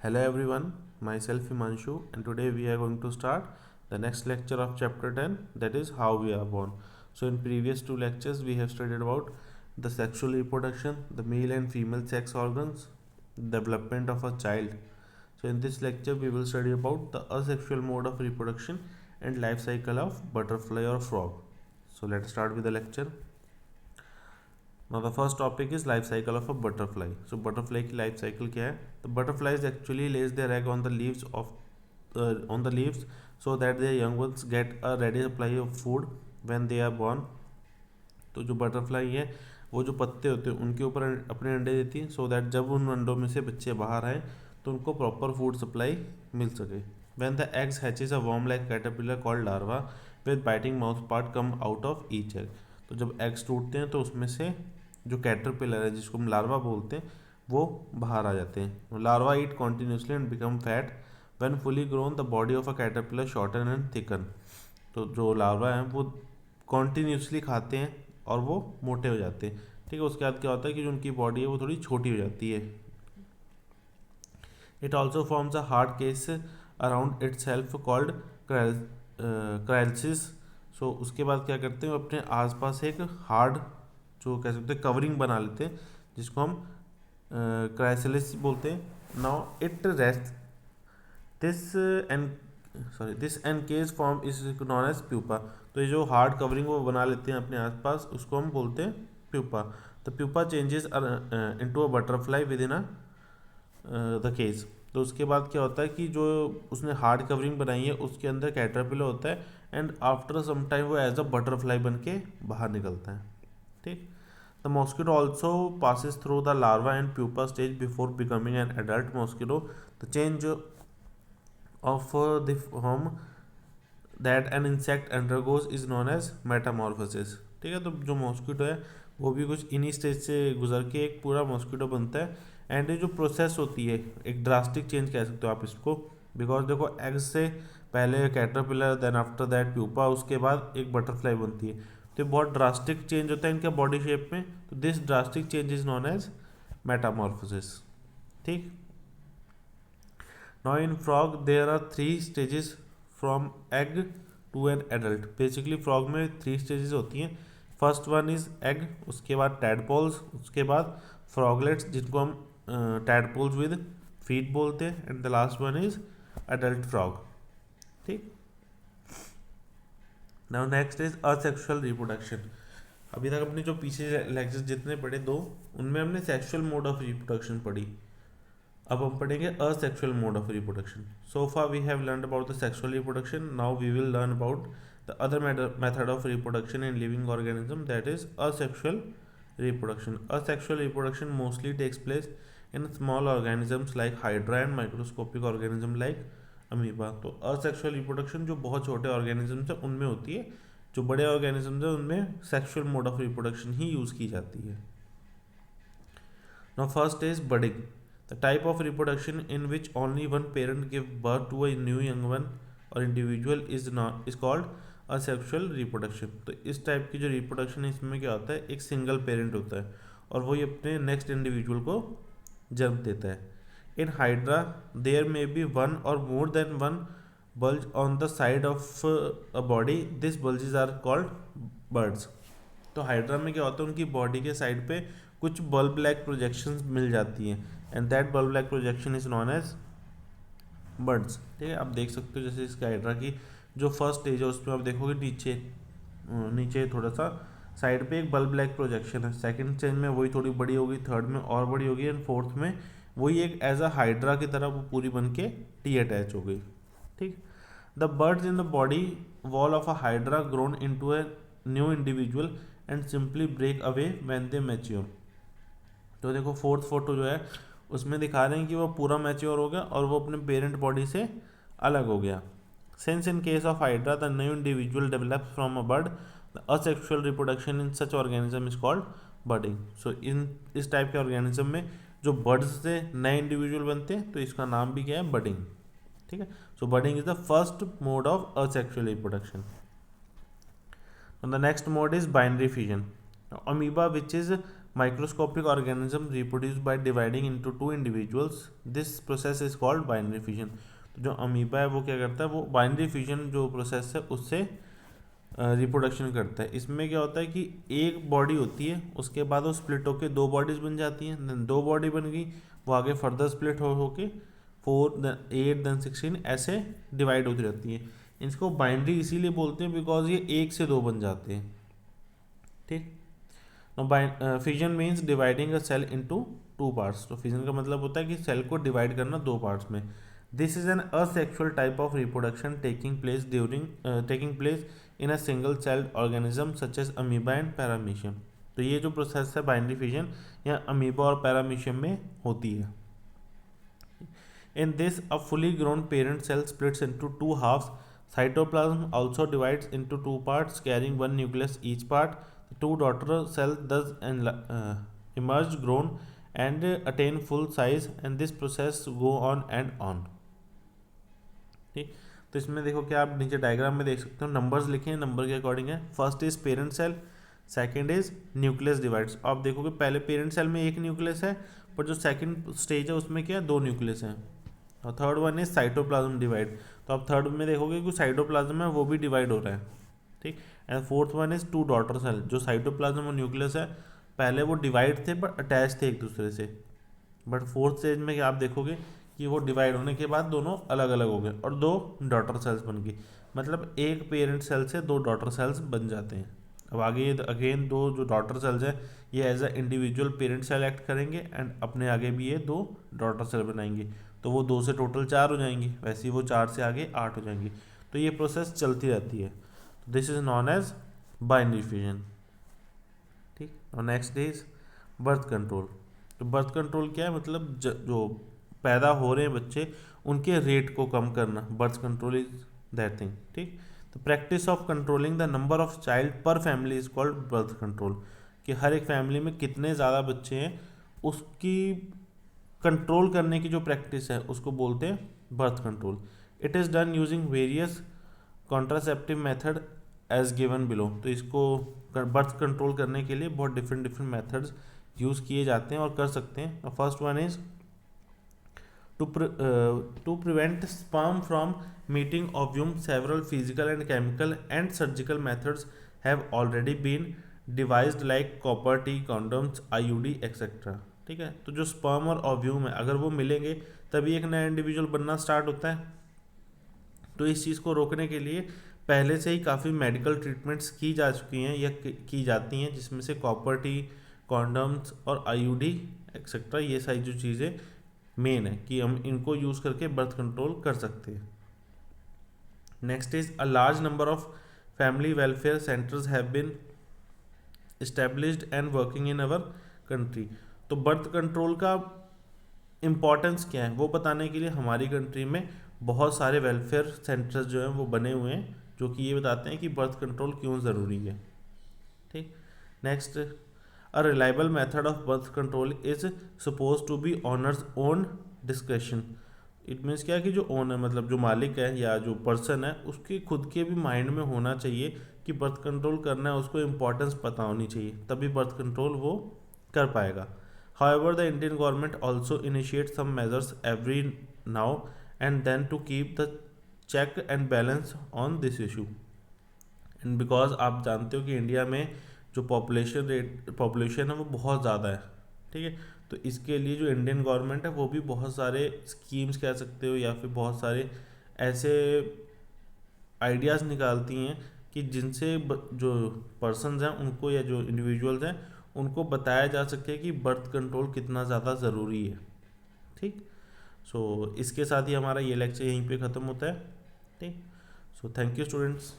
Hello everyone, myself Himanshu, and today we are going to start the next lecture of chapter 10, that is how we are born. So in previous two lectures we have studied about the sexual reproduction, the male and female sex organs, development of a child. So in this lecture we will study about the asexual mode of reproduction and life cycle of butterfly or frog. So let's start with the lecture. Now the first topic is life cycle of a butterfly. So butterfly की life cycle क्या है? The butterflies actually lays their egg on the leaves so that their young ones get a ready supply of food when they are born. तो जो butterfly है वो जो पत्ते होते हैं उनके ऊपर अपने अंडे देती है सो दैट जब उन अंडों में से बच्चे बाहर आए तो उनको प्रॉपर फूड सप्लाई मिल सके. When the eggs hatches a worm-like caterpillar called larva with biting mouth part come out of each egg. तो जब एग्स टूटते हैं तो उसमें से जो कैटरपिलर है जिसको हम लार्वा बोलते हैं वो बाहर आ जाते हैं. Larva eat continuously and become fat. When fully grown the body of a caterpillar shorten and thicken. तो जो लार्वा हैं वो कॉन्टीन्यूसली खाते हैं और वो मोटे हो जाते हैं. ठीक है, उसके बाद क्या होता है कि जो उनकी बॉडी है वो थोड़ी छोटी हो जाती है. It also forms a hard case around itself called crisis. So उसके बाद क्या करते हैं, अपने आसपास एक हार्ड जो कह सकते हैं कवरिंग बना लेते हैं जिसको हम क्राइसिलिस बोलते हैं. Now it rest this encased form is known as pupa. तो ये जो हार्ड कवरिंग वो बना लेते हैं अपने आसपास उसको हम बोलते हैं pupa. The pupa changes into a butterfly within a the cage. तो उसके बाद क्या होता है कि जो उसने हार्ड कवरिंग बनाई है उसके अंदर कैटरपिलर होता है एंड आफ्टर सम टाइम वो एज अ बटरफ्लाई बन के बाहर निकलता है. ठीक. The mosquito also passes through the larva and pupa stage before becoming an adult mosquito. The change of the form that an insect undergoes is known as metamorphosis. ठीक है, तो जो मॉस्किटो है वो भी कुछ इन्हीं स्टेज से गुजर के एक पूरा मॉस्किटो बनता है. एंड ये जो प्रोसेस होती है एक ड्रास्टिक चेंज कह सकते हो आप इसको, बिकॉज देखो एग्स से पहले caterpillar then after that pupa उसके बाद एक बटरफ्लाई बनती है. तो बहुत ड्रास्टिक चेंज होता है इनके बॉडी शेप में. तो this drastic change is known as metamorphosis. ठीक. Now in frog there are 3 stages from egg to an adult. Basically frog में 3 स्टेजेस होती हैं. फर्स्ट वन इज एग, उसके बाद टैडपोल्स, उसके बाद फ्रॉगलेट्स जिनको हम टैडपोल्स विद फीट बोलते हैं, and the last one is adult frog. ठीक. Now next is asexual reproduction. अभी तक अपने जो पीछे लेक्चर्स जितने पढ़े दो उनमें हमने सेक्सुअल मोड ऑफ रिप्रोडक्शन पढ़ी. अब हम पढ़ेंगे asexual mode of reproduction. So far we have learn about the sexual reproduction. Now we will learn about the other method of reproduction in living organism, that is asexual reproduction. Asexual reproduction mostly takes place in small organisms like hydra and microscopic organism like amoeba. तो asexual reproduction जो बहुत छोटे organisms हैं उनमें होती है. जो बड़े organisms हैं उनमें sexual mode of reproduction he use की जाती है. Now first is budding. The type of reproduction in which only one parent give birth to a new young one or individual is called asexual reproduction. तो इस type की जो reproduction है इसमें क्या होता है, एक सिंगल पेरेंट होता है और वही अपने नेक्स्ट इंडिविजुअल को जन्म देता है. In hydra there may be one or more than one bulge on the side of a body. This bulges are called buds. तो हाइड्रा में क्या होता है, उनकी बॉडी के साइड पे कुछ बल्ब लाइक प्रोजेक्शंस मिल जाती हैं and that bulb like projection is known as buds. ठीक है, आप देख सकते हो जैसे इसके हाइड्रा की जो फर्स्ट स्टेज है उसमें आप देखोगे नीचे थोड़ा सा साइड पे एक बल्ब लाइक प्रोजेक्शन है. सेकंड स्टेज में वही थोड़ी बड़ी होगी, थर्ड में और बड़ी होगी एंड फोर्थ में वही एक एज अ हाइड्रा की तरह वो पूरी बन के टी अटैच हो गई. ठीक. The buds in the body wall of a hydra grown into a new individual and simply break away when they mature. तो देखो फोर्थ फोटो जो है उसमें दिखा रहे हैं कि वो पूरा मैच्योर हो गया और वो अपने पेरेंट बॉडी से अलग हो गया. Since in case of Hydra, the new individual develops from a bud, the asexual reproduction in such organism is called budding. So in इस टाइप के ऑर्गेनिज्म में जो बर्ड्स से नए इंडिविजुअल बनते हैं तो इसका नाम भी क्या है, बडिंग. ठीक है. So budding is the first mode of asexual reproduction. The next mode is binary fission. Amoeba which is microscopic organism reproduce by dividing into two individuals. This process is called binary fission. तो जो amoeba है वो क्या करता है, वो binary fission जो process है उससे रिप्रोडक्शन करता है। इसमें क्या होता है कि एक बॉडी होती है, उसके बाद वो स्प्लिट होके दो बॉडीज बन जाती हैं, देन दो बॉडी बन गई, वो आगे फर्दर स्प्लिट होके 4 देन 8 देन 16 ऐसे डिवाइड होती रहती है। इसको बाइनरी इसीलिए बोलते हैं बिकॉज ये एक से दो बन जाते हैं। ठीक, fission means dividing a cell into two parts. तो फिजन का मतलब होता है कि सेल को डिवाइड करना दो पार्ट्स में। This is an asexual type of reproduction taking place in a single celled organism such as amoeba and paramecium. तो ये जो प्रोसेस है बाइनरी फिजन या अमीबा और पैरामीशियम में होती है। In this a fully grown parent cell splits into two halves. Cytoplasm also divides into two parts carrying one nucleus each part. The two daughter cells thus emerge grown and attain full size, and this process go on and on. ठीक, तो इसमें देखो क्या आप नीचे diagram में देख सकते हो, नंबर्स लिखे हैं, नंबर के अकॉर्डिंग है। First is parent cell, second is nucleus divides. आप देखोगे पहले पेरेंट सेल में एक न्यूक्लियस है, पर जो सेकेंड स्टेज है उसमें क्या है, दो न्यूक्लियस हैं। और third one is cytoplasm divide. तो आप थर्ड में देखोगे कि साइटोप्लाज्म है वो भी डिवाइड हो रहा है। ठीक, and fourth one is two daughter cell. जो साइटोप्लाज्म और न्यूक्लियस है पहले वो डिवाइड थे बट अटैच थे एक दूसरे से, बट फोर्थ स्टेज में आप देखोगे कि वो डिवाइड होने के बाद दोनों अलग अलग हो गए और दो डॉटर सेल्स बन गई। मतलब एक पेरेंट सेल से दो डॉटर सेल्स बन जाते हैं। अब आगे अगेन दो जो डॉटर सेल्स हैं ये as a individual parent cell act करेंगे एंड अपने आगे भी ये दो डॉटर सेल बनाएंगे, तो वो दो से टोटल 4 हो जाएंगी, वैसे ही वो 4 से आगे 8 हो जाएंगी। तो ये प्रोसेस चलती रहती है। This is known as binary fission. ठीक, और नेक्स्ट इज बर्थ कंट्रोल। तो बर्थ कंट्रोल क्या है, मतलब जो पैदा हो रहे हैं बच्चे उनके रेट को कम करना, birth control is that thing. ठीक, तो practice of controlling the number of child per family is called birth control. कि हर एक फैमिली में कितने ज़्यादा बच्चे हैं उसकी कंट्रोल करने की जो प्रैक्टिस है उसको बोलते हैं birth control. It is done using various contraceptive method as given below. तो इसको बर्थ कंट्रोल करने के लिए बहुत डिफरेंट मेथड्स यूज़ किए जाते हैं और कर सकते हैं। First one is to prevent sperm from meeting ovum. Several physical and chemical and surgical methods have already been devised like copper T, condoms, IUD etc. ठीक है, तो जो स्पर्म और ओव्यूम है अगर वो मिलेंगे तभी एक नया इंडिविजुअल बनना स्टार्ट होता है। तो इस चीज़ को रोकने के लिए पहले से ही काफ़ी मेडिकल ट्रीटमेंट्स की जा चुकी हैं या की जाती हैं, जिसमें से कॉपर टी, कॉन्डम्स और IUD एक्सेट्रा ये सारी जो चीज़ें मेन है कि हम इनको यूज़ करके बर्थ कंट्रोल कर सकते हैं। Next is a large number of family welfare centres have been established and working in our country. तो बर्थ कंट्रोल का इम्पॉर्टेंस क्या है वो बताने के लिए हमारी कंट्री में बहुत सारे वेलफेयर सेंटर्स जो हैं वो बने हुए हैं, जो कि ये बताते हैं कि बर्थ कंट्रोल क्यों ज़रूरी है। ठीक, next, a reliable method of birth control is supposed to be owner's own discretion. It means क्या है कि जो ओनर मतलब जो मालिक है या जो पर्सन है उसके खुद के भी माइंड में होना चाहिए कि बर्थ कंट्रोल करना है, उसको इम्पोर्टेंस पता होनी चाहिए, तभी बर्थ कंट्रोल वो कर पाएगा। However the Indian government also initiate some measures every now and then to keep the check and balance on this issue. And because आप जानते हो कि इंडिया में जो पॉपुलेशन है वो बहुत ज़्यादा है। ठीक है, तो इसके लिए जो इंडियन गवर्नमेंट है वो भी बहुत सारे स्कीम्स कह सकते हो या फिर बहुत सारे ऐसे आइडियाज़ निकालती हैं कि जिनसे जो पर्सनस हैं उनको या जो इंडिविजुअल्स हैं उनको बताया जा सके कि बर्थ कंट्रोल कितना ज़्यादा ज़रूरी है। ठीक, सो इसके साथ ही हमारा ये लेक्चर यहीं पे ख़त्म होता है। ठीक, सो थैंक यू स्टूडेंट्स।